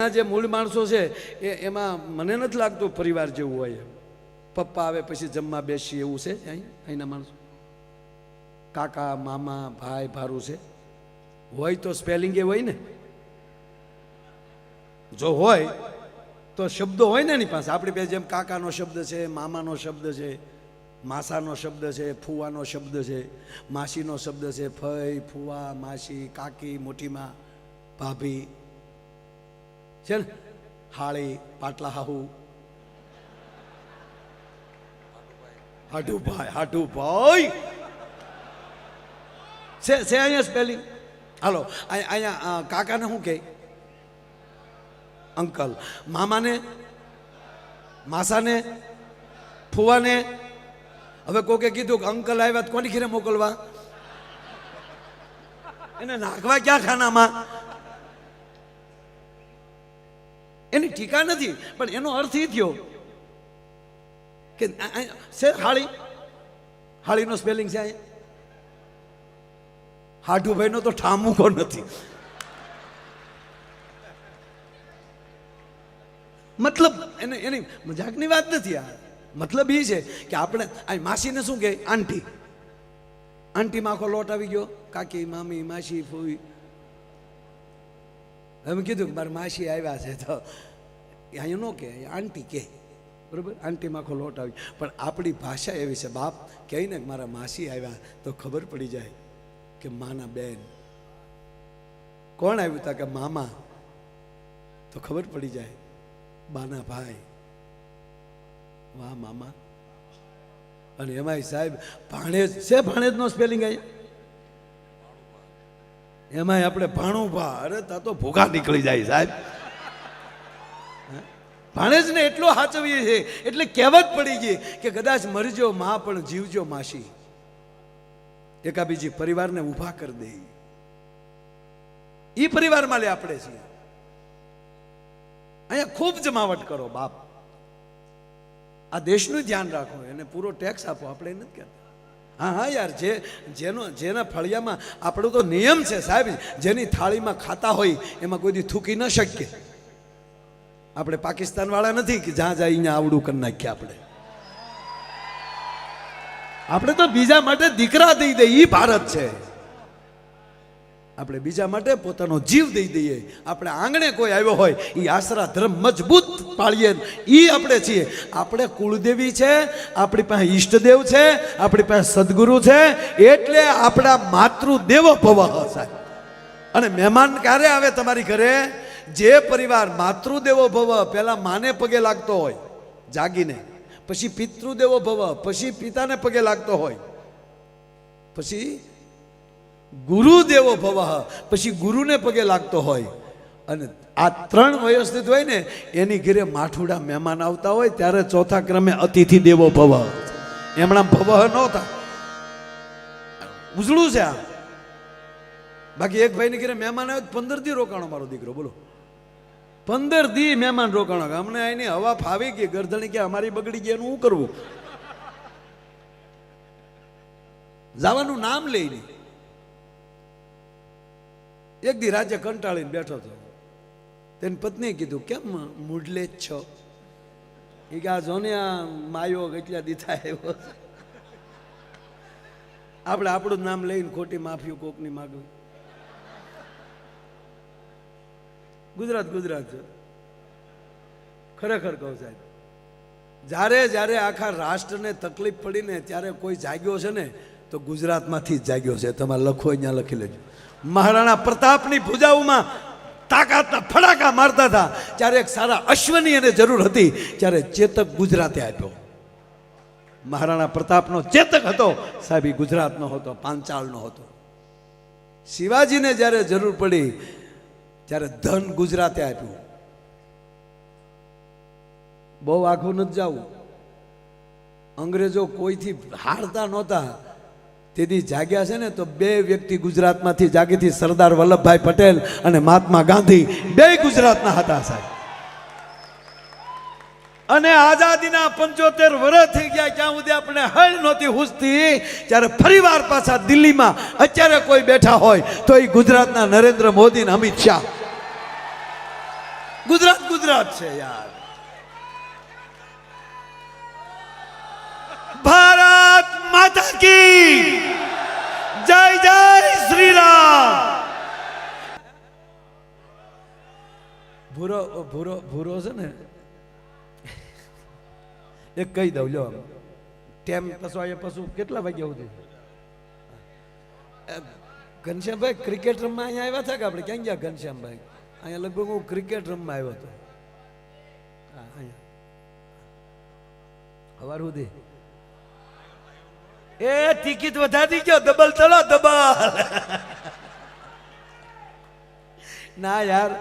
જે મૂળ માણસો છે એમાં મને નથી લાગતું પરિવાર જેવું હોય. પપ્પા આવે પછી જમવા બેસી એવું છે અહીંના માણસો. કાકા મામા ભાઈ ભારું છે હોય તો સ્પેલિંગ એ હોય ને. જો હોય તો શબ્દો હોય ને એની પાસે. આપણી પાસે જેમ કાકાનો શબ્દ છે, મામાનો શબ્દ છે, માસાનો શબ્દ છે, ફુવાનો શબ્દ છે, માસીનો શબ્દ છે, ફઈ ફુવા માસી કાકી મોટીમાં ભાભી છે ને, હાળી પાટલા હાહુ હાટુભાઈ છે અહીંયા સ્પેલિંગ. હાલો અહીંયા કાકાને શું કહે? અંકલ. મામાને, માસાને, ફુવાને. હવે કોકે કીધું કે અંકલ આવ્યા કોની ઘરે મોકલવા? એને નાખવા ક્યાં ખાનામાં? એની ટીકા નથી, પણ એનો અર્થ એ થયો કે છે હાળી. હાળીનો સ્પેલિંગ છે અહીંયા. હાઠુભાઈનો તો ઠામુકો નથી. મતલબ એની મજાકની વાત નથી આ. મતલબ એ છે કે આપણે આ માસીને શું કહે? આંટી. આંટીમાં આખો લોટ આવી ગયો. કાકી મામી માસી ફૂઈ. હવે કીધું કે મારા માસી આવ્યા છે તો અહીંયા ન કે આંટી કે, બરોબર? આંટીમાં આખો લોટ આવી. પણ આપણી ભાષા એવી છે, બાપ કહે ને કે મારા માસી આવ્યા તો ખબર પડી જાય કે માના બેન. કોણ આવ્યું તા કે મામા, તો ખબર પડી જાય બાના ભાઈ. વાહ મામા. અને એમાંય સાહેબ ભાણેજ છે. ભાણેજનો સ્પેલિંગ અહીંયા એમાંય આપણે ભાણુભા. અરે તા તો ભૂખા નીકળી જાય સાહેબ. ભાણેજને એટલો સાચવીએ છે એટલે કહેવત પડી ગઈ કે કદાચ મરજો માં પણ જીવજો માસી. એકા બીજી પરિવારને ઊભા કરી દે. એ પરિવારમાં લે આપણે છીએ. અહીંયા ખૂબ જમાવટ કરો બાપ. આ દેશનું ધ્યાન રાખો, એને પૂરો ટેક્સ આપો. આપણે નથી કહેતા. હા યાર, જેના ફળિયામાં આપણો તો નિયમ છે સાહેબ, જેની થાળીમાં ખાતા હોય એમાં કોઈ દી થૂકી ન શકીએ. આપણે પાકિસ્તાન વાળા નથી કે જ્યાં જાય અહીંયા આવડું કરી નાખીએ. આપણે તો બીજા માટે દીકરા દઈ દઈએ. એ ભારત છે. આપણે બીજા માટે પોતાનો જીવ દઈ દઈએ. આપણે આંગણે કોઈ આવ્યો હોય એ આશરા ધર્મ મજબૂત પાળીએ. એ આપણે છીએ. આપણે કુળદેવી છે, આપણી પાસે ઈષ્ટદેવ છે, આપણી પાસે સદગુરુ છે. એટલે આપણા માતૃદેવો ભવ સાહેબ. અને મહેમાન ક્યારે આવે તમારી ઘરે? જે પરિવાર માતૃદેવો ભવ પહેલા માને પગે લાગતો હોય જાગીને, પછી પિતૃદેવો ભવ પછી પિતાને પગે લાગતો હોય, પછી ગુરુદેવો ભવ પછી ગુરુને પગે લાગતો હોય, અને આ ત્રણ વ્યવસ્થિત હોય ને એની ઘરે માઠુડા મહેમાન આવતા હોય ત્યારે ચોથા ક્રમે અતિથિ દેવો ભવ. એમણા ભવ નહોતા. ઉજળું છે આ. બાકી એક ભાઈની ઘરે મહેમાન આવે 15 દી રોકાણો મારો દીકરો. બોલો, 15 દી મહેમાન રોકાણો. અમને એની હવા ફાવી ગઈ. ગરદણી કે અમારી બગડી ગઈ, એનું શું કરવું? જવાનું નામ લઈને. એક દી રાજ્ય કંટાળીને બેઠો હતો. તેની પત્નીએ કીધું કેમ મૂડલે જ છો? એ કે આ જોને આ માયો કેટલા દીધા આવ્યો. આપણે આપણું નામ લઈને ખોટી માફી કોકની માગવી. ગુજરાત છે. ખરેખર કહું સાહેબ, જ્યારે આખા રાષ્ટ્રને તકલીફ પડીને ત્યારે કોઈ જાગ્યો છે ને તો ગુજરાતમાંથી જ જાગ્યો છે. તમારે લખો, અહીંયા લખી લેજો. મહારાણા પ્રતાપની ભુજાઓમાં તાકાતના ફડાકા મારતા હતા ત્યારે એક સારા અશ્વની એને જરૂર હતી ત્યારે ચેતક ગુજરાતે આપ્યો. મહારાણા પ્રતાપનો ચેતક હતો સાહેબ, એ ગુજરાતનો હતો, પાંચાળનો હતો. શિવાજીને જ્યારે જરૂર પડી ત્યારે ધન ગુજરાતે આપ્યું. બહુ આખું નથી જવું. અંગ્રેજો કોઈથી હારતા નહોતા. તેથી જાગ્યા છે ને તો 2 વ્યક્તિ ગુજરાતમાંથી જાગી હતી. સરદાર વલ્લભભાઈ પટેલ અને મહાત્મા ગાંધી 2 ગુજરાતના હતા સાહેબ. અને આઝાદીના 75 વર્ષ થઈ ગયા, ક્યાં સુધી આપણે હળ નહોતી હુસતી. ત્યારે ફરીવાર પાછા દિલ્હીમાં અત્યારે કોઈ બેઠા હોય તો એ ગુજરાતના નરેન્દ્ર મોદી ને અમિત શાહ. ગુજરાત ગુજરાત છે યાર. ભારત માતા કી જય જય શ્રી રામ. ભૂરો ભૂરો ભૂરો છે ને એક કહી દઉં લો ટેમ પશુ અહીંયા પશુ કેટલા વાગ્યા સુધી ઘનશ્યામભાઈ ક્રિકેટ રમવા અહીંયા આવ્યા હતા કે આપણે ક્યાં ગયા ઘનશ્યામભાઈ અહીંયા લગભગ હું ક્રિકેટ રમવા આવ્યો હતો અહીંયા સવાર સુધી એ ટિકિટ વધારી ગયો ડબલ ચલો ડબલ ના યાર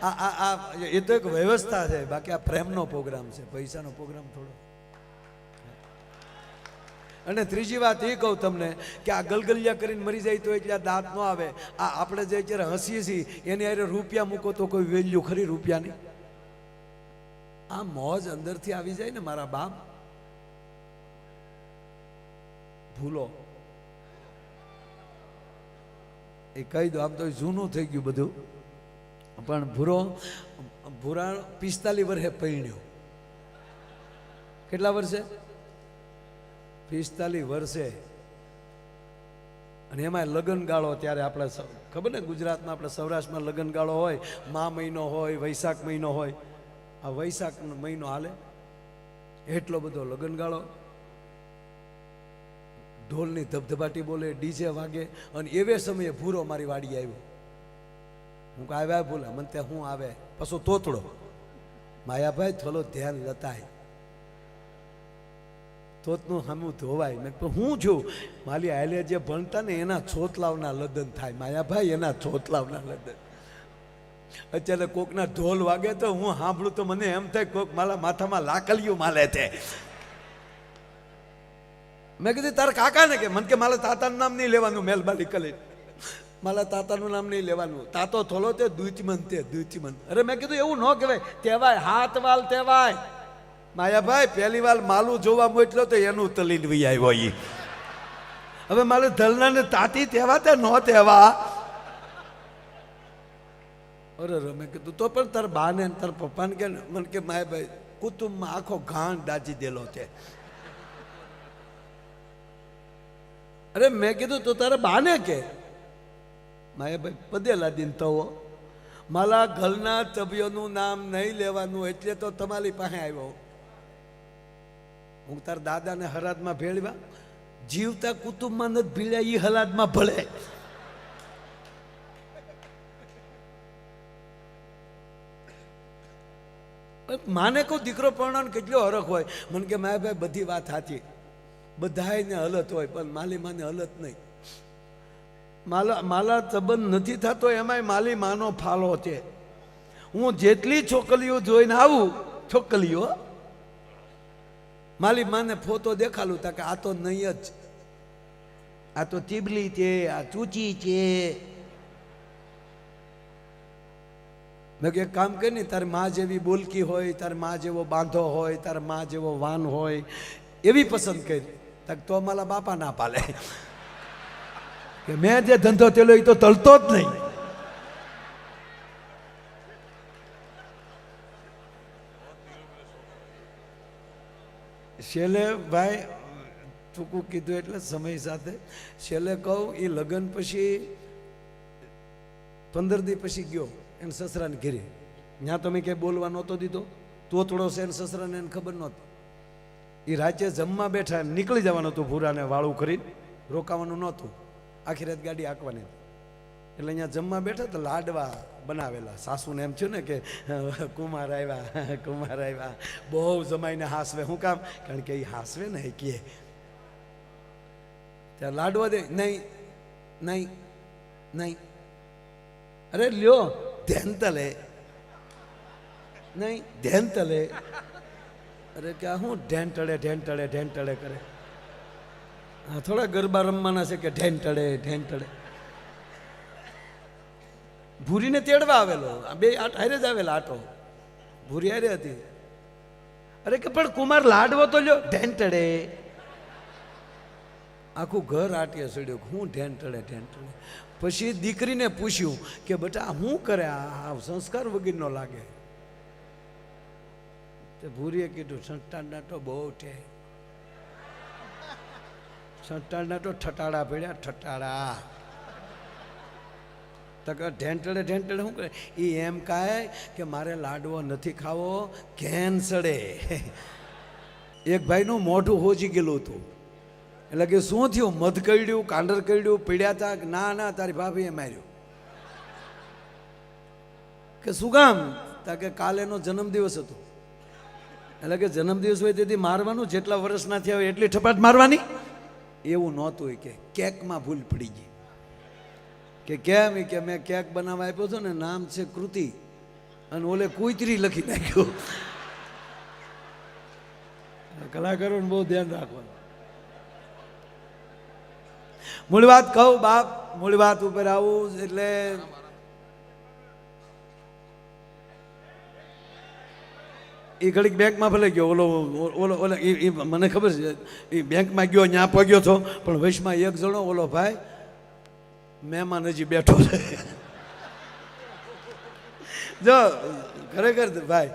આ એ તો એક વ્યવસ્થા છે બાકી આ પ્રેમનો પ્રોગ્રામ છે પૈસાનો પ્રોગ્રામ થોડો. અને ત્રીજી વાત એ કહું તમને કે આ ગલગલિયા કરીને મરી જાય તો એટલે દાંત ન આવે. આ આપણે જે અત્યારે હસીએ છીએ એની હારે રૂપિયા મૂકો તો કોઈ વેલ્યુ ખરી રૂપિયાની? આ મોજ અંદરથી આવી જાય ને મારા બાપ. ભૂલો એ કહી દો આમ તો જૂનું થઈ ગયું બધું પણ ભૂરા 45 વર્ષે પરણ્યો. કેટલા વર્ષે? 45 વર્ષે. અને એમાં લગ્ન ગાળો ત્યારે આપણે ખબર ને ગુજરાતમાં આપણે સૌરાષ્ટ્રમાં લગ્ન ગાળો હોય મા મહિનો હોય વૈશાખ મહિનો હોય. આ વૈશાખ મહિનો હાલે એટલો બધો લગ્ન ગાળો ઢોલની ધબધબાટી બોલે ડીજે વાગે અને એવે સમયે ભૂરો મારી વાડી આવ્યો. હું આવ્યા બોલા મને ત્યાં હું આવે પાછો તોતડો માયાભાઈ થોડો ધ્યાન લતાય તોતનું સામું ધોવાય. મેં હું છું માલી આલે જે ભણતા ને એના છોતલાવના લગ્ન થાય માયાભાઈ એના છોતલાવના લગ્ન. અત્યારે કોકના ઢોલ વાગે તો હું સાંભળું તો મને એમ થાય કોક મારા માથામાં લાકડીઓ માલે છે. મેં કીધું તારા કાકા ને કે મને કે મારા તાતાનું નામ નહીં લેવાનું મહેરબાની કરી મારા તાતાનું નામ નહીં લેવાનું તાતો થોલો તે દૂચમન તે દૂચમન. અરે મેં કીધું એવું ન કહેવાય તેવાય હાથ વાલ તેવાય માયાભાઈ પહેલી વાર માલું જોવા મોકલ્યો તો એનું તલીન વી આવ્યો ઈ. હવે મારે ધલના ને તાતી તેવા તે ન તેવા. અરે મેં કીધું તો પણ તાર બા ને તાર પપ્પાને કે મને કે માયાભાઈ કુટુંબમાં આખો ગાંઠ દાજી દેલો છે. અરે મેં કીધું તો તારા બાને કે માયાભાઈ પદે લાદીને તવો મારા ઘરના સભ્યોનું નામ નહીં લેવાનું એટલે તો તમારી પાસે આવ્યો. હું તારા દાદાને હરાદમાં ભેળવા જીવતા કુટુંબમાં નથી ભીળ્યા એ હલાદમાં ભળે. માને કહું દીકરો પરણાનો કેટલો હરખ હોય. મને કે માયાભાઈ બધી વાત સાચી બધાને હલત હોય પણ માલી માને હલત નહીં. માલા સંબંધ નથી થતો એમાંય માલી માનો ફાળો છે. હું જેટલી છોકરીઓ જોઈને આવું છોકરીઓ માલી માને ફોટો દેખાડું તા કે આ તો નહીં જ આ તો ચીબલી છે આ ચૂચી છે. મેં કે એક કામ કરી ને તારી મા જેવી બોલકી હોય તારી મા જેવો બાંધો હોય તારી મા જેવો વાન હોય એવી પસંદ કરી તો અમારા બાપા ના પાલે કે મેં જે ધંધો તેલો એ તો તળતો જ નહીં. છેલ્લે ભાઈ ટૂંકું કીધું એટલે સમય સાથે છેલ્લે કહું એ લગ્ન પછી 15 દી પછી ગયો એને સસરાને ઘેરે. ત્યાં તમે ક્યાંય બોલવા નહોતો દીધો તોતડો છે એને સસરાને એને ખબર નહોતી. એ રાતે જમવા બેઠા નીકળી જવાનું હતું ભૂરાને વાળું કરીને રોકાવાનું નહોતું આખી રાત ગાડી આંકવાની. એટલે અહીંયા જમવા બેઠા તો લાડવા બનાવેલા સાસુને એમ થયું ને કે કુમાર આવ્યા બહુ જમાઈને હાસવે. શું કામ? કારણ કે એ હાસવે ને એ કહે ત્યાં લાડવા દે નહીં નહીં નહીં અરે લ્યો ધ્યાન તલે નહીં ધ્યાન તલે. અરે કે હું ઢેંટળે કરે. હા થોડા ગરબા રમવાના છે કે ઢેંટળે. ભૂરીને તેડવા આવેલો બે હારે જ આવેલા આટો ભૂરી હારે હતી. અરે કે પણ કુમાર લાડવો તો લ્યો ઢેંટળે. આખું ઘર આટીએ સડ્યું હું ઢેંટળે. પછી દીકરીને પૂછ્યું કે બેટા શું કરે આ સંસ્કાર વગરનો લાગે. તે ભૂરીએ કીધું સંતાનના તો બહુ છે, સંતાનના તો ઠટાડા પડ્યા, ઠટાડા. તો કે ઢેંટડે ઢેંટડે શું કરે? એ એમ કહે કે મારે લાડવો નથી ખાવો, ઘેન સડે. એક ભાઈનું મોઢું હોજી ગયેલું હતું. એટલે કે શું થયું? મધ કરડ્યું, કાંડર કરડ્યું, પીડ્યા હતા? ના ના, તારી ભાભીએ માર્યું. કે શું કામ? તા કે કાલે એનો જન્મદિવસ હતો. એટલે કે જન્મદિવસ હોય તેથી મારવાનું, જેટલા વર્ષના થયા હોય એટલી ઠપાટ મારવાની. એવું નહોતું કે કેકમાં ભૂલ પડી ગઈ. કે કેમ? કે મેં કેક બનાવવા આપ્યો હતો ને, નામ છે કૃતિ, અને ઓલે કુતરી લખી નાખ્યું. કલાકારોને બહુ ધ્યાન રાખવાનું. મૂળ વાત કહું બાપ, મૂળ વાત ઉપર આવું એટલે એ ઘડીક બેંકમાં ભલે ગયો, ઓલો ઓલો ઓલો એ મને ખબર છે, એ બેંકમાં ગયો, ત્યાં પગ્યો હતો, પણ વચમાં એક જણો ઓલો ભાઈ મહેમાન હજી બેઠો છે. જો ખરેખર ભાઈ,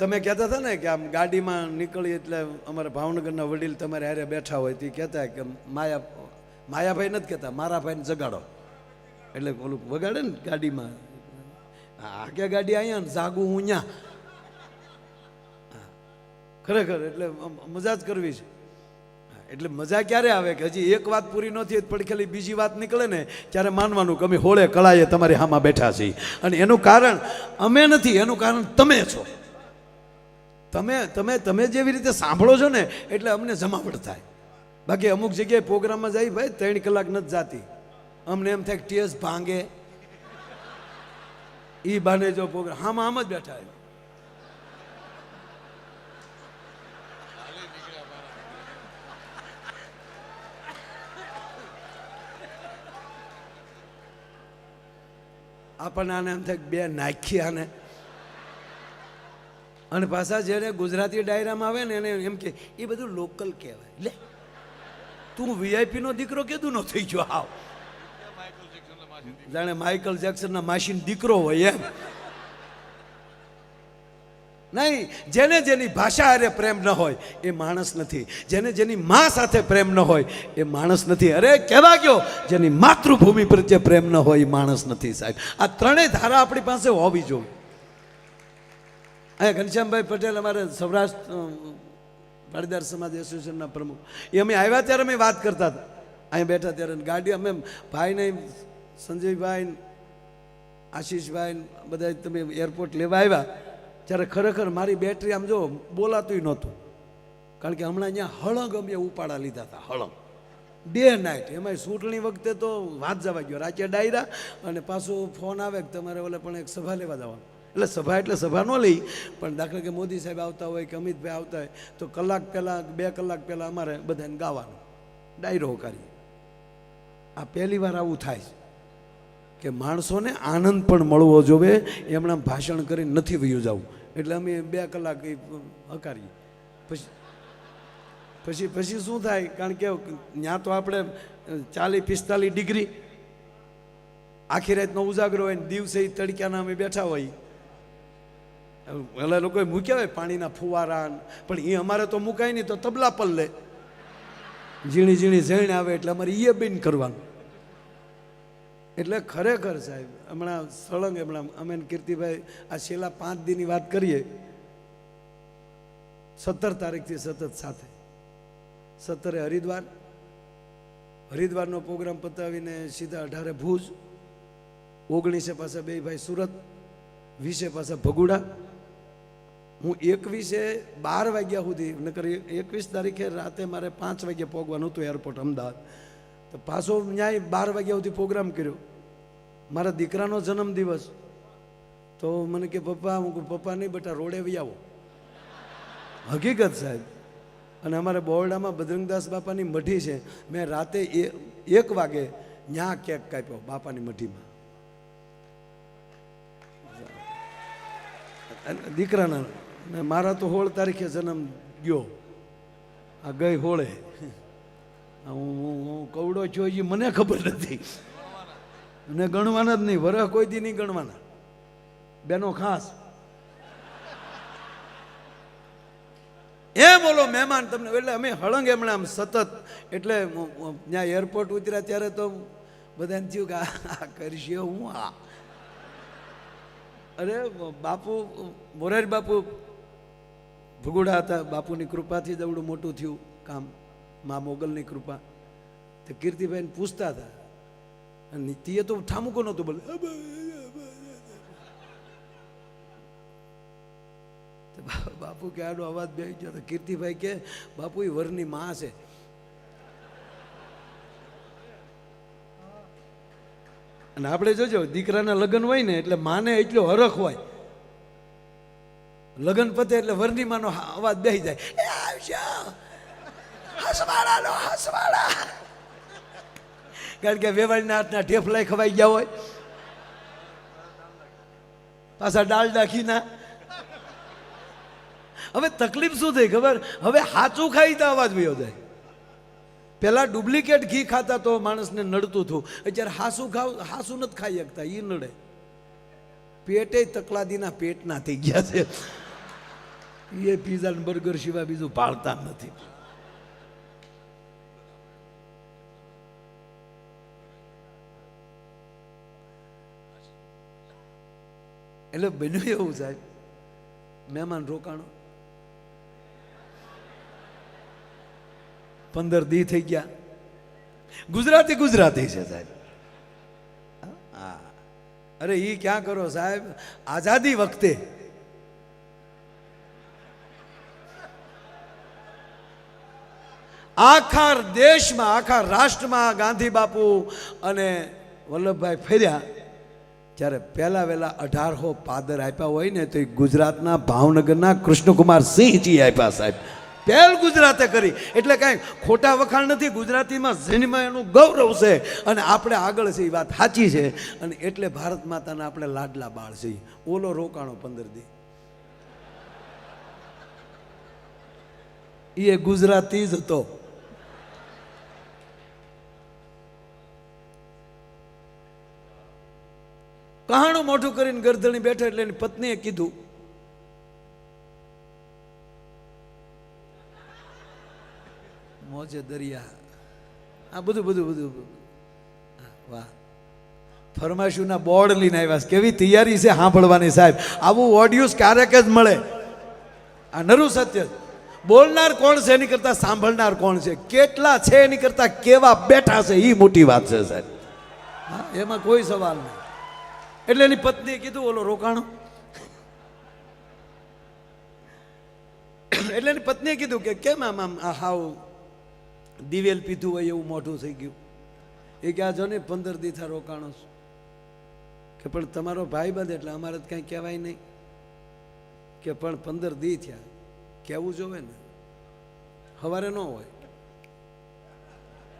તમે કહેતા હતા ને કે આમ ગાડીમાં નીકળી એટલે અમારા ભાવનગરના વડીલ તમારે હારે બેઠા હોય તે કહેતા કે માયાભાઈ નથી કહેતા, મારા ભાઈને જગાડો. એટલે ઓલું વગાડે ને ગાડીમાં, આ કે ગાડી અહીંયા ને જાગું હું ત્યાં. ખરેખર એટલે મજા જ કરવી છે. એટલે મજા ક્યારે આવે કે હજી એક વાત પૂરી નથી પડી, ખાલી બીજી વાત નીકળે ને ત્યારે માનવાનું કે અમે હોળે કળાએ તમારી હામાં બેઠા છીએ. અને એનું કારણ અમે નથી, એનું કારણ તમે છો. તમે જેવી રીતે સાંભળો છો ને એટલે અમને જમાવટ થાય. બાકી અમુક જગ્યાએ પ્રોગ્રામમાં જાય ભાઈ 3 કલાક નથી જાતી, અમને એમ થાય કે ટીએસ ભાંગે એ બાને જો પ્રોગ્રામ હામાં આમ જ બેઠા. આપણને આને એમ થાય બે નાખી આને. અને પાછા જેને ગુજરાતી ડાયરામાં આવે ને એને એમ કે એ બધું લોકલ કહેવાય. લે તું વીઆઈપી નો દીકરો કેદું નો થઈ ગયો? આવ જાણે માઇકલ જેક્સનના માસીનો દીકરો હોય એમ. નહીં, જેને જેની ભાષા હારે પ્રેમ ન હોય એ માણસ નથી. જેને જેની મા સાથે પ્રેમ ન હોય એ માણસ નથી. અરે કહેવા ગયો, જેની માતૃભૂમિ પ્રત્યે પ્રેમ ન હોય એ માણસ નથી સાહેબ. આ ત્રણેય ધારા આપણી પાસે હોવી જોઈએ. અહીંયા ઘનશ્યામભાઈ પટેલ અમારે સૌરાષ્ટ્ર પાટીદાર સમાજ એસોસિએશનના પ્રમુખ, એ અમે આવ્યા ત્યારે અમે વાત કરતા હતા અહીંયા બેઠા ત્યારે. ગાડી અમે ભાઈને સંજયભાઈ, આશીષભાઈ બધા તમે એરપોર્ટ લેવા આવ્યા ત્યારે ખરેખર મારી બેટરી આમ જો બોલાતું નહોતું. કારણ કે હમણાં અહીંયા હળંગ અમે ઉપાડા લીધા હતા, હળંગ ડે નાઇટ. એમાં ચૂંટણી વખતે તો વાત જવા ગયો, રાતે ડાયરા અને પાછું ફોન આવે કે તમારે ઓલે પણ એક સભા લેવા જવાનું. એટલે સભા એટલે સભા ન લઈ, પણ દાખલા કે મોદી સાહેબ આવતા હોય કે અમિતભાઈ આવતા હોય તો કલાક પહેલાં 2 કલાક પહેલાં અમારે બધાને ગાવાનું, ડાયરો કરીએ. આ પહેલી વાર આવું થાય કે માણસોને આનંદ પણ મળવો જોવે, એમણે ભાષણ કરીને નથી વયું જવું. એટલે અમે 2 કલાક હકારીએ. પછી શું થાય? કારણ કે ત્યાં તો આપણે 40-45 ડિગ્રી આખી રાતનો ઉજાગરો હોય ને દિવસે તડક્યાના અમે બેઠા હોય. પેલા લોકોએ મૂક્યા હોય પાણીના ફુવારા, પણ એ અમારે તો મુકાય નહીં, તો તબલા પર લે ઝીણી ઝીણી ઝીણ આવે એટલે અમારે એ બેન કરવાનું. એટલે ખરેખર સાહેબ હમણાં સળંગ હમણાં અમે કીર્તિભાઈ આ છેલ્લા 5 દીની વાત કરીએ, 17 તારીખથી સતત સાથે 17 હરિદ્વારનો પ્રોગ્રામ પતાવીને સીધા 18 ભુજ, 19 પાછા 2 ભાઈ સુરત, 20 પાછા ભગુડા. હું 21 12 વાગ્યા સુધી, નકર 21 તારીખે રાતે મારે 5 વાગ્યે પહોંચવાનું હતું એરપોર્ટ અમદાવાદ. તો પાછો ન્યાય 12 વાગ્યા સુધી પ્રોગ્રામ કર્યો. મારા દીકરાનો જન્મદિવસ તો મને કે પપ્પા, હું કહું પપ્પા નહીં બેટા રોડે વી આવો. હકીકત સાહેબ. અને અમારે બોરડામાં બજરંગદાસ બાપાની મઢી છે, મેં રાતે 1 વાગે ન્યા કેક કાપ્યો બાપાની મઢીમાં દીકરાના. મારા તો 16 તારીખે જન્મ ગયો, આ ગઈ હોળે. હું કવડો છું એ મને ખબર નથી, અને ગણવાના જ નહીં, વરહ કોઈ દી નહીં ગણવાના બેનો ખાસ. એમ ઓલો મહેમાન તમને એટલે અમે હળંગ એમણે આમ સતત એટલે ત્યાં એરપોર્ટ ઉતર્યા ત્યારે તો બધાને થયું કે આ કરશે હું આ અરે બાપુ મોરારી બાપુ ભગુડા હતા, બાપુની કૃપાથી જ એવડું મોટું થયું કામ, મા મોગલની કૃપા. તો કીર્તિભાઈને પૂછતા હતા અને તે તો ઠામુકો નહોતું બોલે. બાપુ કે આડો અવાજ બેસી ગયો. તો કીર્તિભાઈ કે બાપુ એ વરની માં છે. અને આપણે જોજો દીકરાના લગ્ન હોય ને એટલે માને એટલો હરખ હોય, લગ્ન પતે એટલે વરની માનો અવાજ બેસી જાય, કારણ કે વેવાળીના હાથના ઢેફલાય ખવાઈ ગયા હોય, પાછા ડાલડા ઘીના. હવે તકલીફ શું થઈ ખબર, હવે હાચું ખાઈ તો અવાજ વયો જાય. પેલા ડુપ્લિકેટ ઘી ખાતા તો માણસને નડતું હતું, અત્યારે હાસું હાસું નથી ખાઈ શકતા, એ નડે. પેટે તકલાદીના પેટના થઈ ગયા છે, એ પીઝા ને બર્ગર સિવાય બીજું પાળતા નથી. એટલે બન્યું એવું સાહેબ, મહેમાન રોકાણો 15 દી થઈ ગયા. ગુજરાતી ગુજરાતી છે સાહેબ. હા, અરે ઈ ક્યાં કરો સાહેબ, આઝાદી વખતે આખા દેશમાં આખા રાષ્ટ્રમાં ગાંધી બાપુ અને વલ્લભભાઈ ફેર્યા ત્યારે પહેલા વહેલા 1800 પાદર આપ્યા હોય ને તો એ ગુજરાતના ભાવનગરના કૃષ્ણકુમાર સિંહજી આપ્યા સાહેબ. પહેલ ગુજરાતે કરી, એટલે કાંઈ ખોટા વખાણ નથી. ગુજરાતીમાં જન્મમાં એનું ગૌરવ છે અને આપણે આગળ છે, એ વાત સાચી છે. અને એટલે ભારત માતાના આપણે લાડલા બાળ છે. ઓલો રોકાણો 15 દી, એ ગુજરાતી જ હતો. કહાણું મોઢું કરીને ગરદણી બેઠો એટલે એની પત્નીએ કીધું, મોજે દરિયા, આ બધું બધું બધું. વાહ, ફરમાઈશોના બોર્ડ લઈને આવ્યા. કેવી તૈયારી છે સાંભળવાની સાહેબ. આવું ઓડિયોસ ક્યારેક જ મળે. આ નરું સત્ય. બોલનાર કોણ છે એની કરતા સાંભળનાર કોણ છે, કેટલા છે એની કરતા કેવા બેઠા છે, એ મોટી વાત છે સાહેબ. હા, એમાં કોઈ સવાલ નહીં. એટલે એની પત્નીએ કીધું ઓલો રોકાણો. એટલે એની પત્નીએ કીધું કે કેમ આમ આમ આ હાવ દિવેલ પીધું હોય એવું મોઢું થઈ ગયું. એ કે આ જો ને 15 દી થા રોકાણો કે પણ તમારો ભાઈ બંધ એટલે અમારે તો કાંઈ કહેવાય નહીં. કે પણ 15 દી થયા, કહેવું જોવે ને, સવારે ન હોય.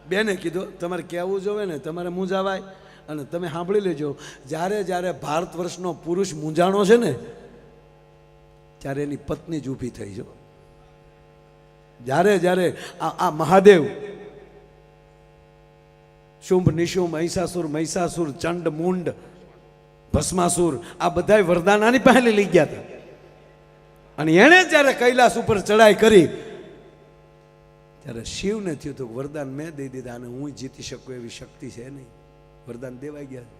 બેને કીધું તમારે કહેવું જોવે ને, તમારે મૂંઝાવાય. અને તમે સાંભળી લેજો, જ્યારે જ્યારે ભારત વર્ષનો પુરુષ મૂંઝાણો છે ને ત્યારે એની પત્ની જ ઊભી થઈ જો. જ્યારે જ્યારે આ મહાદેવ શુંભ નિશુંભ મહિષાસુર મહિષાસુર ચંડ મુંડ ભસ્માસુર આ બધાય વરદાન આની પાસે લઈ ગયા હતા. અને એણે જ્યારે કૈલાસ ઉપર ચડાઈ કરી ત્યારે શિવને થયું હતું વરદાન મેં દઈ દીધા અને હું જીતી શકું એવી શક્તિ છે નહીં. વરદાન દેવાઈ ગયા.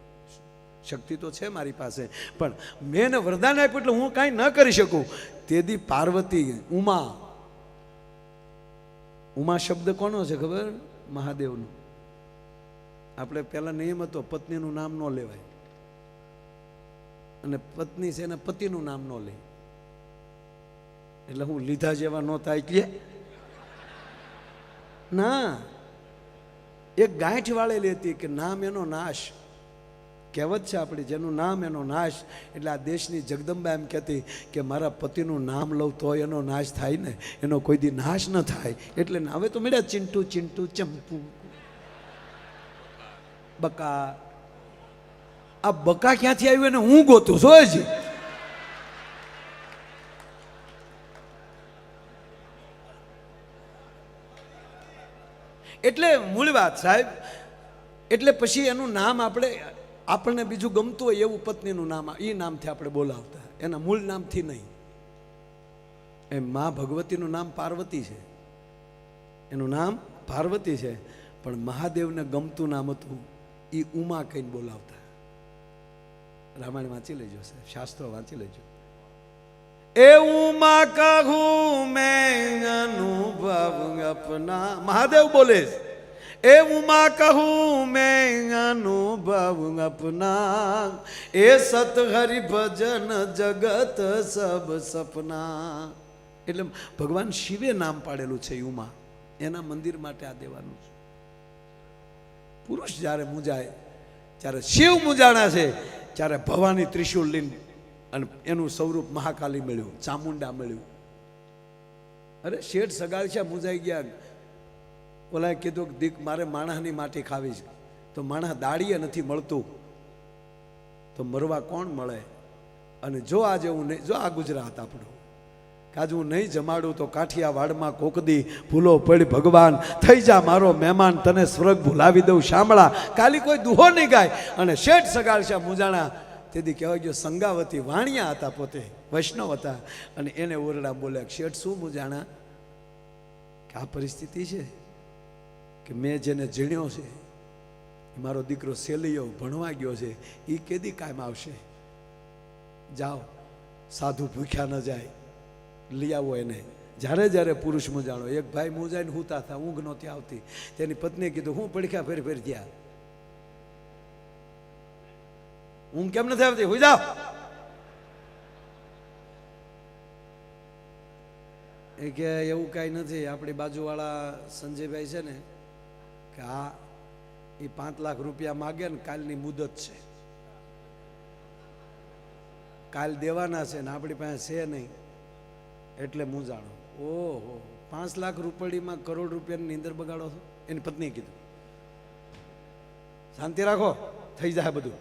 શક્તિ તો છે મારી પાસે, પણ મેં એને વરદાન આપ્યું એટલે હું કાંઈ ન કરી શકું. તેથી પાર્વતી ઉમા, ઉમા શબ્દ કોનો છે ખબર? મહાદેવનો. આપણે પહેલા નિયમ હતો પત્નીનું નામ ન લેવાય, અને પત્ની છે એના પતિનું નામ ન લે. એટલે હું લીધા જેવા ન થાય કે ના, એક ગાંઠ વાળેલી હતી કે નામ એનો નાશ. કહેવત છે આપણી, જેનું નામ એનો નાશ. એટલે આ દેશની જગદંબા એમ કહેતી કે મારા પતિનું નામ લઉં તો એનો નાશ થાય ને, એનો કોઈ દી નાશ ન થાય. એટલે હવે તો મળ્યા ચિંટુ ચિંટુ ચંપુ બકા. આ બકા ક્યાંથી આવ્યું એને હું ગોતું છું હજી. એટલે મૂળ વાત સાહેબ. એટલે પછી એનું નામ આપણને બીજું ગમતું હોય એવું પત્નીનું નામ, એ નામથી આપણે બોલાવતા, એના મૂળ નામથી નહીં. એ મા ભગવતીનું નામ પાર્વતી છે, એનું નામ પાર્વતી છે, પણ મહાદેવને ગમતું નામ હતું એ ઉમા કહીને બોલાવતા. રામાયણ વાંચી લેજો સાહેબ, શાસ્ત્રો વાંચી લેજો. એ ઉમા કહું મેં અનુભવ અપના, મહાદેવ બોલે છે. એ ઉમા કહું મેં અનુભવ અપના, એ સત હરિ ભજન જગત સબ સપના. એટલે ભગવાન શિવે નામ પાડેલું છે ઉમા, એના મંદિર માટે આ દેવાનું છે. પુરુષ જ્યારે મૂંઝાય ત્યારે શિવ મૂંઝાણા છે, ત્યારે ભવાની ત્રિશુલ લઈને અને એનું સ્વરૂપ મહાકાલી મળ્યું, ચામુંડા મળ્યું. અરે શેઠ સગાળશા મૂંઝાઈ ગયા. ઓલાએ કીધું કે દીક મારે માણસની માટી ખાવી છે, તો માણસ દાડીએ નથી મળતું તો મરવા કોણ મળે? અને જો આજે હું નહીં, જો આ ગુજરાત આપણું, કાજુ હું નહીં જમાડું તો કાઠિયાવાડમાં કોકદી ભૂલો પડી ભગવાન, થઈ જા મારો મહેમાન, તને સ્વર્ગ ભૂલાવી દઉં શામળા. કાલી કોઈ દુહો નહીં ગાય. અને શેઠ સગાળશા મૂંઝાણા. તેથી કહેવાય ગયો સંગાવતી વાણિયા હતા, પોતે વૈષ્ણવ હતા, અને એને ઓરડા બોલ્યા, શેઠ શું મૂંઝાણા? કે આ પરિસ્થિતિ છે કે મેં જેને જીણ્યો છે મારો દીકરો સેલિયો ભણવા ગયો છે, એ કેદી કાયમ આવશે? જાઓ, સાધુ ભૂખ્યા ન જાય, લઈ આવો એને. જ્યારે જ્યારે પુરુષ મૂંઝાણો, એક ભાઈ મૂંઝાઈને હુતા હતા, ઊંઘ નહોતી આવતી, તેની પત્નીએ કીધું હું પડખ્યા ફેર ફેર ગયા, ઊંઘ કેમ નથી આવતી, હુઈ જાઓ. એ કે એવું કાંઈ નથી, આપણી બાજુવાળા સંજયભાઈ છે ને, કે હા એ 5 લાખ રૂપિયા માગે ને કાલની મુદત છે, કાલ દેવાના છે ને આપણી પાસે છે નહીં, એટલે મૂંઝાણો. ઓહો, 5 લાખ રૂપિયામાં કરોડ રૂપિયાની નીંદર બગાડો છો? એની પત્નીએ કીધું શાંતિ રાખો, થઈ જાય બધું.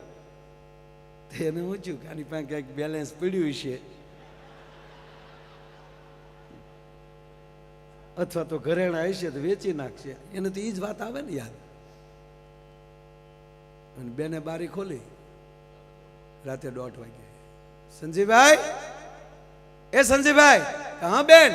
એને ઊંચ્યું કે આની પાસે ક્યાંક બેલેન્સ પડ્યું છે, અથવા તો ઘરેણા હશે તો વેચી નાખશે. એને તો એ જ વાત આવે ને યાદ. અને બેને બારી ખોલી રાતે 1:30 વાગે. સંજીભાઈ, એ સંજીભાઈ, હા બેન,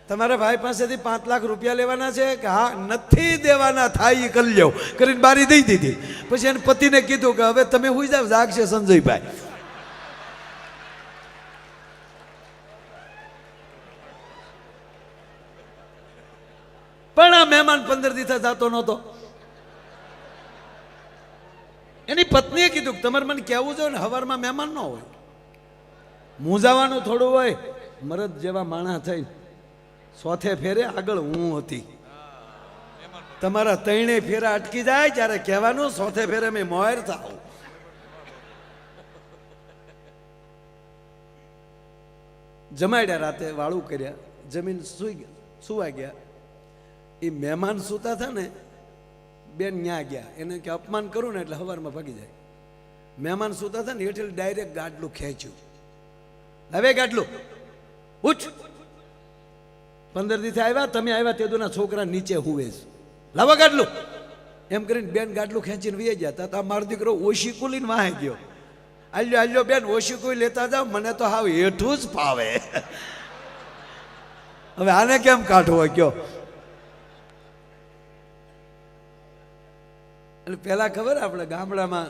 તમારા ભાઈ પાસેથી 5 લાખ રૂપિયા લેવાના છે? કે હા. નથી દેવાના, થાય એ કરી લ્યો કરીને બારી દઈ દીધી. પછી એને પતિને કીધું કે હવે તમે હુઈ જાવ, જાગશે સંજયભાઈ. પણ આ મહેમાન 15 દિવસ જતો નહોતો. એની પત્નીએ કીધું તમારે મને કહેવું જોઈએ ને, હવારમાં મહેમાન ન હોય, મૂંઝાવાનું થોડું હોય. મરદ જેવા માણસ થઈ 100 ફેરે આગળ હું હતી, તમારા 3 ફેરા અટકી જાય ત્યારે કહેવાનું 100 ફેરે મેં મોર થાવ. જમાડ્યા, રાતે વાળું કર્યા, જમીન સુવા ગયા. એ મહેમાન સૂતા હતા ને, બેન ન્યા ગયા, એને કે અપમાન કરું ને એટલે સવારમાં ભાગી જાય. મહેમાન સૂતા હતા ને એટલે ડાયરેક્ટ ગાડલું ખેંચ્યું, હવે ગાડલું ઉઠ, 15 દિવસે આવ્યા, તમે આવ્યા તેદુના છોકરા નીચે હુવે છે, લાવો ગાડલું. એમ કરીને બેન ગાડલું ખેંચીને વી ગયા. તા મારો દીકરો ઓશીકું લઈને વાહે ગયો. આલ્યો આલ્યો બેન, ઓશીકું લેતા જાવ, મને તો હાવ હેઠું જ ફાવે. હવે આને કેમ કાઢવો કયો? એટલે પહેલાં ખબર, આપણે ગામડામાં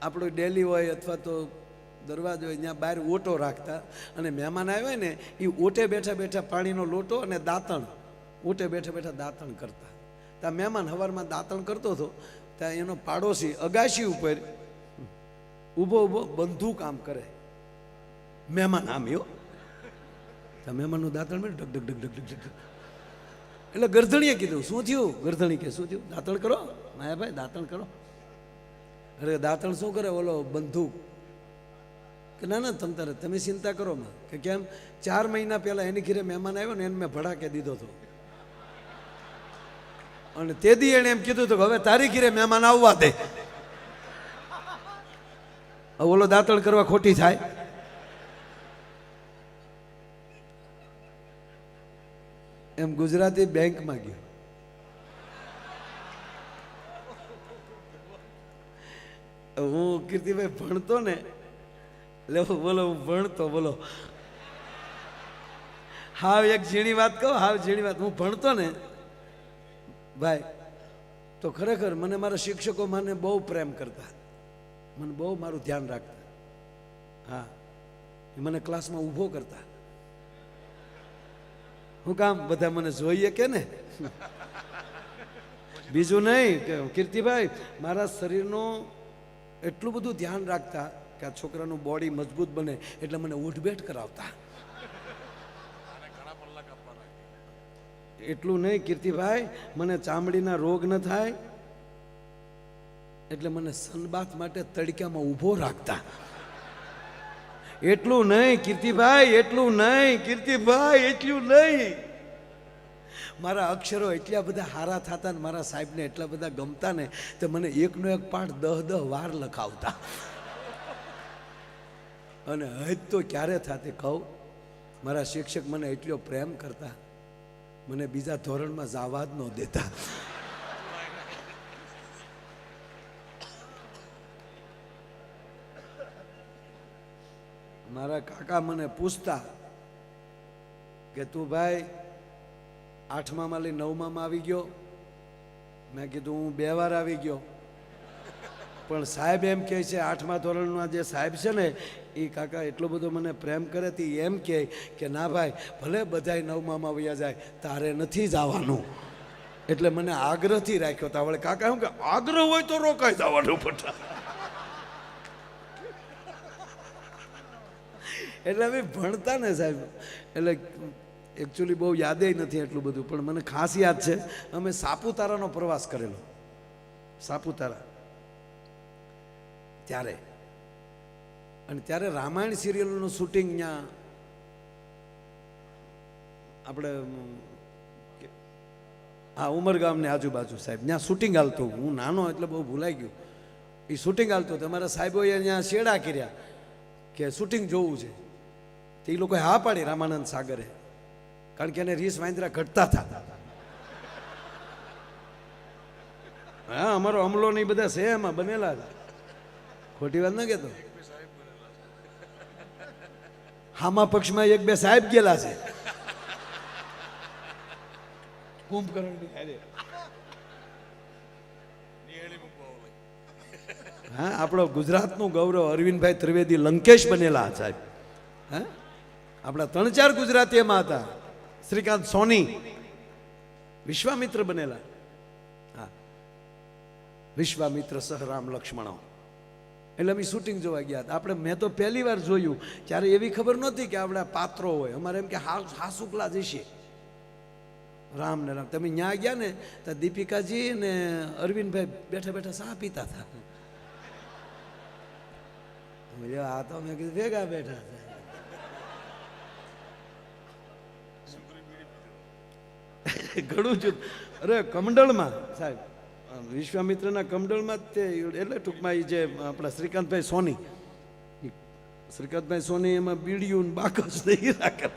આપણું ડેલી હોય અથવા તો દરવાજો હોય, ત્યાં બહાર ઓટો રાખતા, અને મહેમાન આવ્યા ને એ ઓટે બેઠા બેઠા પાણીનો લોટો અને દાંતણ, ઓટે બેઠા બેઠા દાંતણ કરતા. ત્યાં મહેમાન સવારમાં દાંતણ કરતો હતો, ત્યાં એનો પાડોશી અગાશી ઉપર ઊભો ઊભો બંદૂક આમ કરે. મહેમાન આમ યો, ત્યાં મહેમાનનું દાંતણ મળ્યું, ઢગ ઢગ ઢગ ઢગ ઢગ. એટલે ગરધણીએ કીધું શું થયું? ગરધણી કે શું થયું? દાંતણ કરો માયાભાઈ, દાંતણ કરો. અરે દાંતણ શું કરે? ઓલો બંદૂક. કે ના ના તમે ચિંતા કરો માં. કે કેમ? 4 મહિના પહેલા એની ઘરે મહેમાન આવ્યો ને, એને મેં ભડાકે દીધો હતો, અને તે દી એને એમ કીધું હતું કે હવે તારી ઘરે મહેમાન આવવા દે. ઓલો દાંતણ કરવા ખોટી થાય? એમ ગુજરાતી બેંકમાં ગયો, હું કીર્તિભાઈ ભણતો ને, એટલે બોલો હું ભણતો, બોલો હાવ એક ઝીણી વાત કહું, હાવ ઝીણી વાત. હું ભણતો ને ભાઈ, તો ખરેખર મને મારા શિક્ષકો મને બહુ પ્રેમ કરતા, મને બહુ મારું ધ્યાન રાખતા. હા, એ મને ક્લાસમાં ઊભો કરતા. હું કામ? બધા મને જોઈએ કે ને, બીજું નહીં કે કીર્તિભાઈ મારા શરીરનું એટલું બધું ધ્યાન રાખતા કે આ છોકરાનું બોડી મજબૂત બને એટલે મને ઉઠબેઠ કરાવતા. એટલું નહીં કીર્તિભાઈ, મને ચામડીના રોગ ન થાય એટલે મને સનબાથ માટે તડક્યામાં ઊભો રાખતા. એટલું નહીં કીર્તિભાઈ, એટલું નહીં કીર્તિભાઈ, એટલું નહીં. મારા અક્ષરો એટલા બધા હારા થતા ને મારા સાહેબને એટલા બધા ગમતા ને તો મને એકનો એક પાઠ 10 વાર લખાવતા. અને હજ તો ક્યારે થાતે કહું, મારા શિક્ષક મને એટલો પ્રેમ કરતા, મને બીજા ધોરણમાં જવા જ ન દેતા. મારા કાકા મને પૂછતા કે તું ભાઈ 8મા લઈ 9માં આવી ગયો? મેં કીધું હું 2 વાર આવી ગયો. પણ સાહેબ એમ કહે છે 8મા ધોરણના જે સાહેબ છે ને એ કાકા એટલો બધો મને પ્રેમ કરે તે એમ કહે કે ના ભાઈ ભલે બધાય 9માં વયા જાય તારે નથી જવાનું. એટલે મને આગ્રહથી રાખ્યો હતા. વળે કાકા શું કે આગ્રહ હોય તો રોકાઈ જવાનું પટા. એટલે અમે ભણતા ને સાહેબ, એટલે એકચ્યુઅલી બહુ યાદે નથી એટલું બધું, પણ મને ખાસ યાદ છે અમે સાપુતારાનો પ્રવાસ કરેલો. સાપુતારા ત્યારે, અને ત્યારે રામાયણ સિરિયલનું શૂટિંગ ત્યાં આપણે હા ઉમરગામની આજુબાજુ સાહેબ ત્યાં શૂટિંગ હાલતું. હું નાનો એટલે બહુ ભૂલાઈ ગયું. એ શૂટિંગ હાલતું. તમારા સાહેબોએ ત્યાં શેડા કર્યા કે શૂટિંગ જોવું છે. તો એ લોકોએ હા પાડી રામાનંદ સાગરે, કારણ કે એને રીસ વાંદરા ઘટતા હતા. હા, અમારો અમલો ને બધા છે એમાં બનેલા હતા. ખોટી વાત ના કહેતો. હામા પક્ષમાં 1-2 સાહેબ ગયેલા છે. હા, આપણો ગુજરાતનું ગૌરવ અરવિંદભાઈ ત્રિવેદી લંકેશ બનેલા સાહેબ. હા, આપણા 3-4 ગુજરાતી એમાં હતા. શ્રીકાંત સોની વિશ્વામિત્ર બનેલા. હા, વિશ્વામિત્ર સહ રામ લક્ષ્મણો. એટલે અમે શૂટિંગ જોવા ગયા હતા. આપણે મેં તો પહેલી વાર જોયું ત્યારે એવી ખબર નહોતી કે આપણા પાત્રો હોય. અમારે એમ કે હાસુકલા જશે રામ ને રામ. તમે ત્યાં ગયા ને તો દીપિકાજી ને અરવિંદભાઈ બેઠા બેઠા ચા પીતા હતા. આ તો મેં કીધું ભેગા બેઠા હતા. ઘણું જ. અરે કમંડળમાં સાહેબ, વિશ્વામિત્રના કમંડળમાં તે એટલે ટૂંકમાં એ જે આપણા શ્રીકાંતભાઈ સોની, શ્રીકાંતભાઈ સોની એમાં બીડિયું બાકસ નહીં રાખે.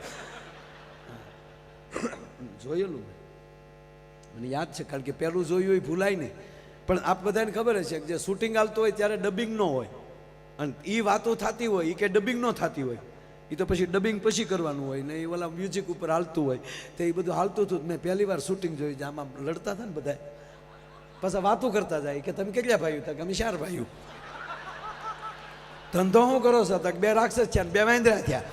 જોયેલું મને યાદ છે, કારણ કે પહેલું જોયું એ ભૂલાય નહીં. પણ આપ બધાને ખબર છે કે જે શૂટિંગ હાલતું હોય ત્યારે ડબિંગ ન હોય, અને એ વાતો થતી હોય એ કે ડબિંગ ન થતી હોય. એ તો પછી ડબિંગ પછી કરવાનું હોય ને, એ ઓલા મ્યુઝિક ઉપર હાલતું હોય. તો એ બધું હાલતું હતું. મેં પહેલી વાર શૂટિંગ જોયું છે. આમાં લડતા હતા ને બધા, પાછા વાતો કરતા જાય કે તમે કેટલા ભાઈઓ હતા? કે અમે 4 ભાઈઓ. ધંધો શું કરો છો? તક 2 રાક્ષસ છે ને 2 વાંદરા થયા.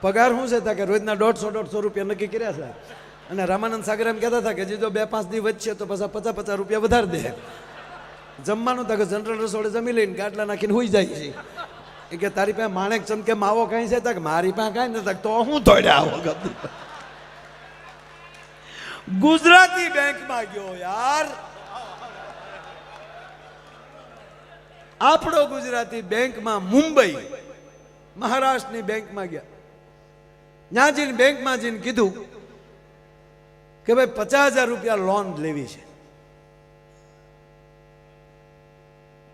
પગાર શું છે? કે રોજના 150-150 રૂપિયા નક્કી કર્યા છે. અને રામાનંદ સાગર એમ કહેતા હતા કે જે જો 2-5 દી વચ્ચે તો પાછા 50-50 રૂપિયા વધારે દે. જમવાનું તો કે જનરલ રસોડે જમી લઈને ગાટલા નાખીને હોઈ જાય છે. એ કે તારી પાસે માણેક ચંદ કે માવો કઈ છે? તક મારી પાસે કાંઈ નથી. તો હું દોડ્યા આવો. ગુજરાતી બેંકમાં ગયો યાર. આપણો ગુજરાતી બેંકમાં મુંબઈ મહારાષ્ટ્રની બેંકમાં ગયા. ત્યાં જઈને બેંકમાં જઈને કીધું કે ભાઈ 50,000 રૂપિયા લોન લેવી છે.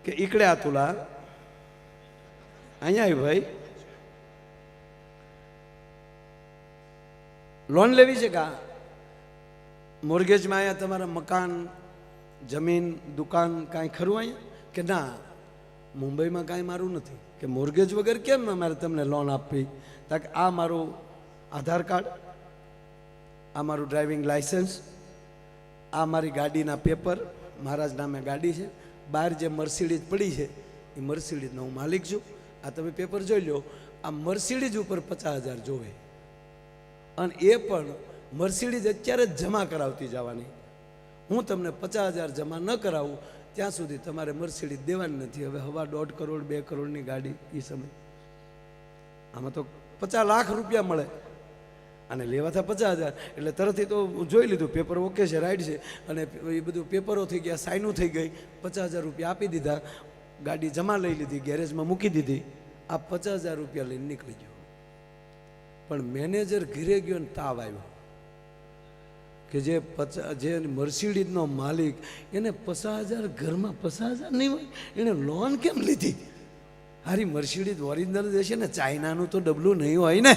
કે ઈકડે આ તુલા અહીંયા આવી ભાઈ, લોન લેવી છે. કા મોર્ગેજમાં અહીંયા તમારા મકાન, જમીન, દુકાન કાંઈ ખરું અહીંયા? કે ના, મુંબઈમાં કાંઈ મારું નથી. કે મોર્ગેજ વગર કેમ મારે તમને લોન આપવી? તાકે આ મારું આધાર કાર્ડ, આ મારું ડ્રાઇવિંગ લાઇસન્સ, આ મારી ગાડીના પેપર, મારા જ નામે ગાડી છે, બહાર જે મર્સિડીઝ પડી છે એ મર્સિડીઝનો હું માલિક છું. આ તમે પેપર જોઈ લો, આ મર્સિડીઝ ઉપર 50,000 જોવે, અને એ પણ મર્સિડીઝ અત્યારે જ જમા કરાવતી જવાની. હું તમને 50,000 જમા ન કરાવું ત્યાં સુધી તમારે મર્સિડીઝ દેવાની નથી. હવે 1.5 કરોડ 2 કરોડની ગાડી એ સમય, આમાં તો 50 લાખ રૂપિયા મળે અને લેવા હતા 50,000. એટલે તરતથી તો જોઈ લીધું પેપર ઓકે છે, રાઈટ છે, અને એ બધું પેપરો થઈ ગયા, સાઈનું થઈ ગઈ, 50,000 રૂપિયા આપી દીધા, ગાડી જમા લઈ લીધી, ગેરેજમાં મૂકી દીધી. આ 50,000 રૂપિયા લઈને નીકળી ગયો. પણ મેનેજર ઘરે ગયો ને તાવ આવ્યો કે જે મર્સિડીઝનો માલિક, એને 50,000 ઘરમાં 50,000 નહીં હોય, એને લોન કેમ લીધી? હારી મર્સિડીઝ ઓરિજિનલ દેશે ને, ચાઇનાનું તો ડબલું નહીં હોય ને.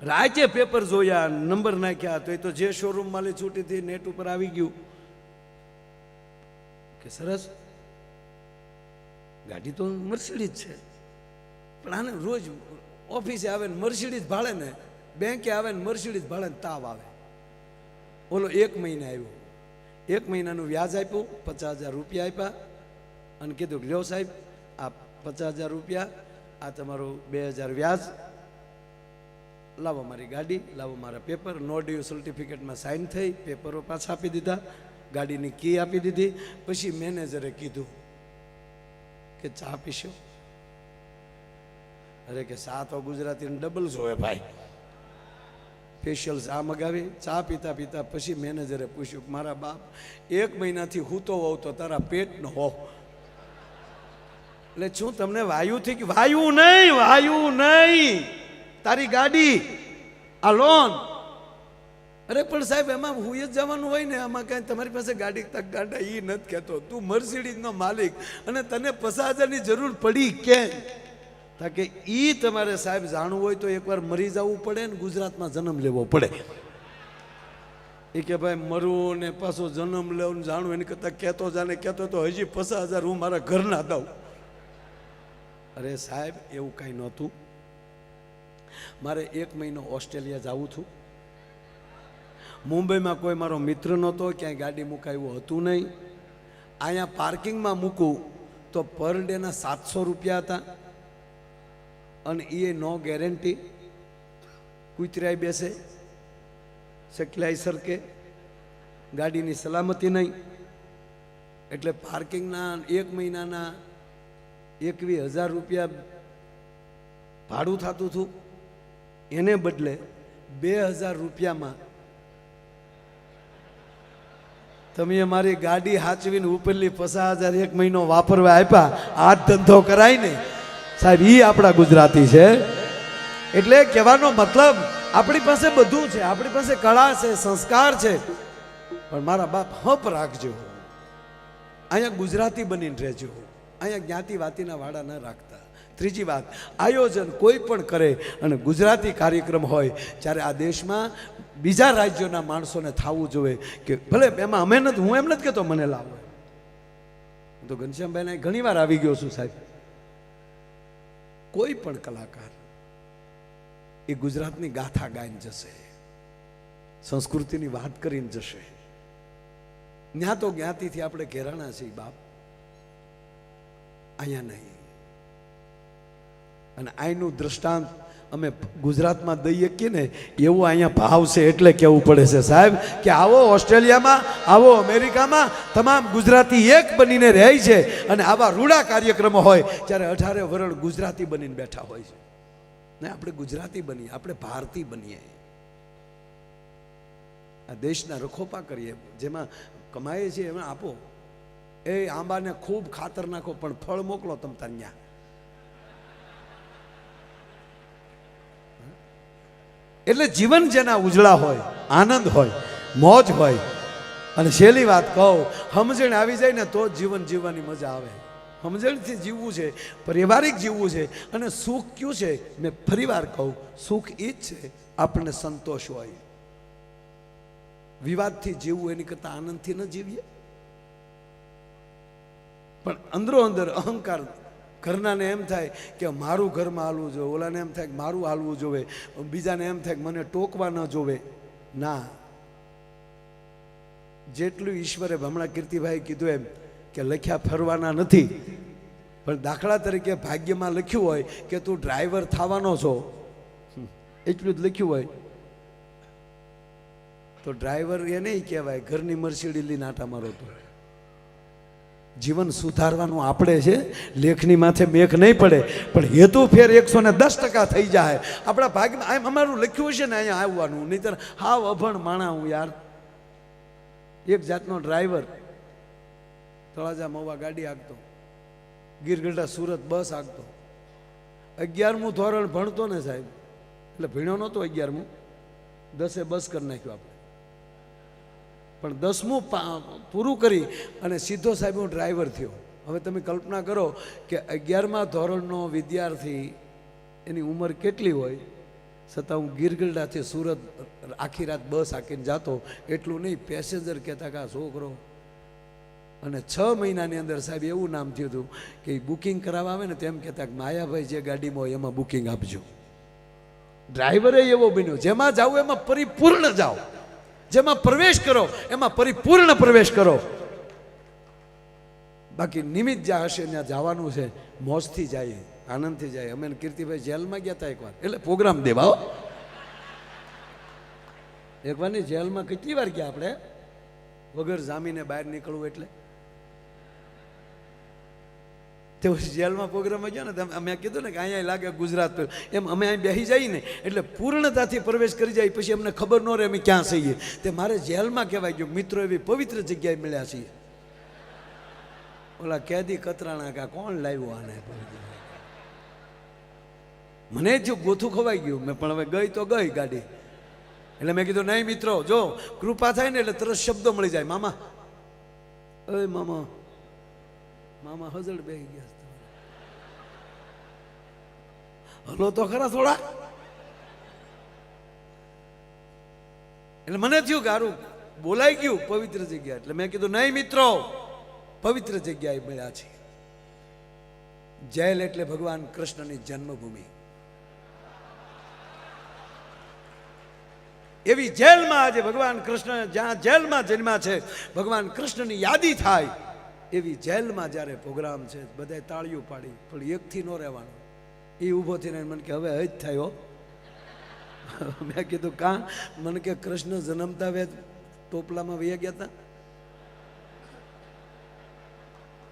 રાજ્ય પેપર જોયા, નંબર નાખ્યા, તો એ તો જે શોરૂમ માલી છૂટીથી નેટ ઉપર આવી ગયું કે સરસ ગાડી તો મર્સિડીઝ છે, પણ આને રોજ ઓફિસે આવે ને મર્સિડીઝ ભાડે ને, બેંકે આવે ને મર્સિડીઝ ભાડે ને તાવ આવે. ઓલો 1 મહિને આવ્યો, 1 મહિનાનું વ્યાજ આપ્યું, 50,000 રૂપિયા આપ્યા અને કીધું કે લ્યો સાહેબ આ 50,000 રૂપિયા, આ તમારું 2,000 વ્યાજ, લાવો મારી ગાડી, લાવો મારા પેપર. નો ડ્યુ સર્ટિફિકેટમાં સાઇન થઈ, પેપરો પાછા આપી દીધા, ગાડીની કી આપી દીધી. પછી મેનેજરે કીધું કે ચા પીશો? અરે કે ચા તો ગુજરાતીને ડબલ જોવે ભાઈ. સ્પેશિયલ ચા મગાવી, ચા પીતા પીતા પછી મેનેજરે પૂછ્યું, મારા બાપ 1 મહિનાથી હું તો હોઉં તો તારા પેટનો હો, એટલે શું તમને વાયુ થઈ ગયું? વાયુ નહીં, તારી ગાડી, આ લોન. અરે પણ સાહેબ એમાં હું જ જવાનું હોય ને, આમાં કાંઈ તમારી પાસે ગાડી તક ગાડા એ નથી કહેતો. તું મર્સિડીઝનો માલિક અને તને 50,000ની જરૂર પડી કેમ? કે એ તમારે સાહેબ જાણવું હોય તો એકવાર મરી જવું પડે ને ગુજરાતમાં જન્મ લેવો પડે. એ કે ભાઈ મરવું ને પાછો જન્મ લેવું જાણવું એની કરતાં કહેતો જાને કહેતો તો હજી 50,000 હું મારા ઘરના દઉં. અરે સાહેબ એવું કાંઈ નહોતું. મારે 1 મહિનો ઓસ્ટ્રેલિયા જવું હતું. મુંબઈમાં કોઈ મારો મિત્ર નહોતો, ક્યાંય ગાડી મુકાયું હતું નહીં. અહીંયા પાર્કિંગમાં મૂકું તો પર ડેના 700 રૂપિયા હતા, અને એ નો ગેરંટી. કૂતરાય બેસે, સકલાઈ સરકે, ગાડીની સલામતી નહીં. એટલે પાર્કિંગના 1 મહિનાના 21,000 રૂપિયા ભાડું થતું હતું. એને બદલે 2,000 રૂપિયામાં તમે મારી ગાડી હાચવીને ઉપરલી 50,000 1 મહિનો વાપરવા આપ્યા. આ ધંધો કરાય ને સાહેબ, એ આપણા ગુજરાતી છે. એટલે કહેવાનો મતલબ આપણી પાસે બધું છે, આપણી પાસે કળા છે, સંસ્કાર છે, પણ મારા બાપ હપ રાખજો, અહીંયા ગુજરાતી બનીને રહેજો, અહીંયા જ્ઞાતિ વાતીના વાડા ન રાખતા. ત્રીજી વાત, આયોજન કોઈ પણ કરે અને ગુજરાતી કાર્યક્રમ હોય ત્યારે આ દેશમાં બીજા રાજ્યોના માણસોને થવું જોઈએ કે ભલે એમાં અમે નથી, હું એમ નથી કહેતો મને લાવો. હું તો ઘનશ્યામભાઈને ઘણી વાર આવી ગયો છું સાહેબ. કોઈ પણ કલાકાર એ ગુજરાતની ગાથા ગાઈને જશે, સંસ્કૃતિની વાત કરીને જશે. ત્યાં તો જ્ઞાતિથી આપણે ઘેરાણા છીએ બાપ, અહીંયા નહીં. અને અહીંનું દ્રષ્ટાંત અમે ગુજરાતમાં દઈએ કે ને એવું અહીંયા ભાવ છે એટલે કહેવું પડે છે સાહેબ કે આવો ઓસ્ટ્રેલિયામાં, આવો અમેરિકામાં તમામ ગુજરાતી એક બનીને રહે છે, અને આવા રૂડા કાર્યક્રમો હોય ત્યારે 18 વરણ ગુજરાતી બનીને બેઠા હોય છે. ને આપણે ગુજરાતી બનીએ, આપણે ભારતીય બનીએ, આ દેશના રખોપા કરીએ, જેમાં કમાઈએ છીએ એમાં આપો. એ આંબાને ખૂબ ખાતર નાખો પણ ફળ મોકલો તમ ત્યાં. એટલે જીવન જેના ઉજળા હોય, આનંદ હોય, મોજ હોય. અને છેલ્લી વાત કહું, સમજણ આવી જાય ને તો જીવન જીવવાની મજા આવે. સમજણથી જીવવું છે, પારિવારિક જીવવું છે. અને સુખ કયું છે? મેં ફરીવાર કહું, સુખ એ જ છે આપણને સંતોષ હોય. વિવાદથી જીવવું એની કરતાં આનંદથી ન જીવીએ? પણ અંદરો અંદર અહંકાર ઘરનાને એમ થાય કે મારું ઘરમાં હાલવું જોવે, ઓલાને એમ થાય કે મારું હાલવું જોવે, બીજાને એમ થાય કે મને ટોકવા ન જોવે. ના, જેટલું ઈશ્વરે હમણાં કીર્તિભાઈ કીધું એમ કે લખ્યા ફરવાના નથી, પણ દાખલા તરીકે ભાગ્યમાં લખ્યું હોય કે તું ડ્રાઈવર થવાનો છો, એટલું જ લખ્યું હોય તો ડ્રાઈવર એ નહીં કહેવાય ઘરની મર્સિડીઝ લઈને આટા મારો તો. જીવન સુધારવાનું આપણે છે, લેખની માથે મેઘ નહીં પડે, પણ હેતુ ફેર 110% થઈ જાય. આપણા ભાગમાં આમ અમારું લખ્યું છે ને અહીંયા આવવાનું, નહીંતર હાવ અભણ માણા હું યાર. એક જાતનો ડ્રાઈવર તળાજા મહુવા ગાડી હાંકતો, ગીરગઢડા સુરત બસ હાંકતો, 11મું ધોરણ ભણતો ને સાહેબ, એટલે ભણ્યો નહોતો 11મું, 10એ બસ કરી નાખ્યું આપણે, પણ 10મું પૂરું કરી અને સીધો સાહેબ હું ડ્રાઈવર થયો. હવે તમે કલ્પના કરો કે 11મા ધોરણનો વિદ્યાર્થી, એની ઉંમર કેટલી હોય, છતાં હું ગીરગઢડાથી સુરત આખી રાત બસ હાંકીને જાતો. એટલું નહીં, પેસેન્જર કહેતા કે આ છોકરો. અને 6 મહિનાની અંદર સાહેબ એવું નામ થયું હતું કે બુકિંગ કરાવવા આવે ને તેમ કહેતા કે માયાભાઈ જે ગાડીમાં હોય એમાં બુકિંગ આપજો. ડ્રાઈવરે એવો બન્યો, જેમાં જાઓ એમાં પરિપૂર્ણ જાઓ, જેમાં પ્રવેશ કરો એમાં પરિપૂર્ણ પ્રવેશ કરો. બાકી નિમિત્ત જ્યાં હશે ત્યાં જવાનું છે, મોજથી જાય, આનંદથી જાય. અમે કીર્તિભાઈ જેલમાં ગયા હતા એકવાર, એટલે પ્રોગ્રામ દેવા એકવારની જેલમાં કેટલી વાર ગયા આપણે, વગર જામીને બહાર નીકળવું એટલે. તે જેલમાં પ્રોગ્રામમાં ગયા ને અમે કીધું ને કે અહીંયા લાગે ગુજરાત, એમ અમે અહીં બેસી જઈએ ને એટલે પૂર્ણતાથી પ્રવેશ કરી જાય, પછી અમને ખબર ન રહે અમે ક્યાં છીએ. તે મારે જેલમાં કહેવાય ગયું, મિત્રો એવી પવિત્ર જગ્યાએ મળ્યા છીએ. ઓલા કેદી કતરાણા કા કોણ લાવ્યું આને, મને જો ગોથું ખવાઈ ગયું. મેં પણ હવે ગઈ તો ગઈ ગાડી, એટલે મેં કીધું નહીં મિત્રો, જો કૃપા થાય ને એટલે તરત શબ્દો મળી જાય. મામા, અરે મામા, મામા હજળ બેસી ગયા, હલો તો ખરા થોડા. એટલે મને થયું કે હારું બોલાઈ ગયું પવિત્ર જગ્યા, એટલે મેં કીધું નહીં મિત્રો, પવિત્ર જગ્યાએ મળ્યા છે. જેલ એટલે ભગવાન કૃષ્ણની જન્મભૂમિ. એવી જેલમાં આજે ભગવાન કૃષ્ણ જ્યાં જેલમાં જન્મ્યા છે, ભગવાન કૃષ્ણની યાદી થાય એવી જેલમાં જ્યારે પ્રોગ્રામ છે, બધાએ તાળીઓ પાડી, પણ એકથી ન રહેવાનું. એ ઊભો થઈને મને કે હવે જ થયો. મેં કીધું કાં? મને કે કૃષ્ણ જન્મતા વેદ ટોપલામાં વહી ગયા હતા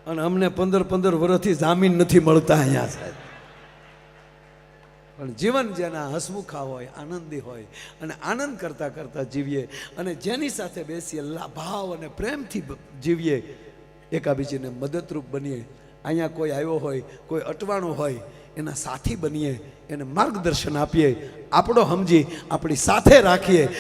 અને અમને 15 વર્ષથી જામીન નથી મળતા અહીંયા સાહેબ. પણ જીવન જેના હસમુખા હોય, આનંદી હોય અને આનંદ કરતા કરતા જીવીએ, અને જેની સાથે બેસીએ ભાવ અને પ્રેમથી જીવીએ, એકાબીજીને મદદરૂપ બનીએ. અહીંયા કોઈ આવ્યો હોય, કોઈ અટવાણો હોય, એના સાથી બનીએ, એને માર્ગદર્શન આપીએ, આપણો સમજી આપણી સાથે રાખીએ.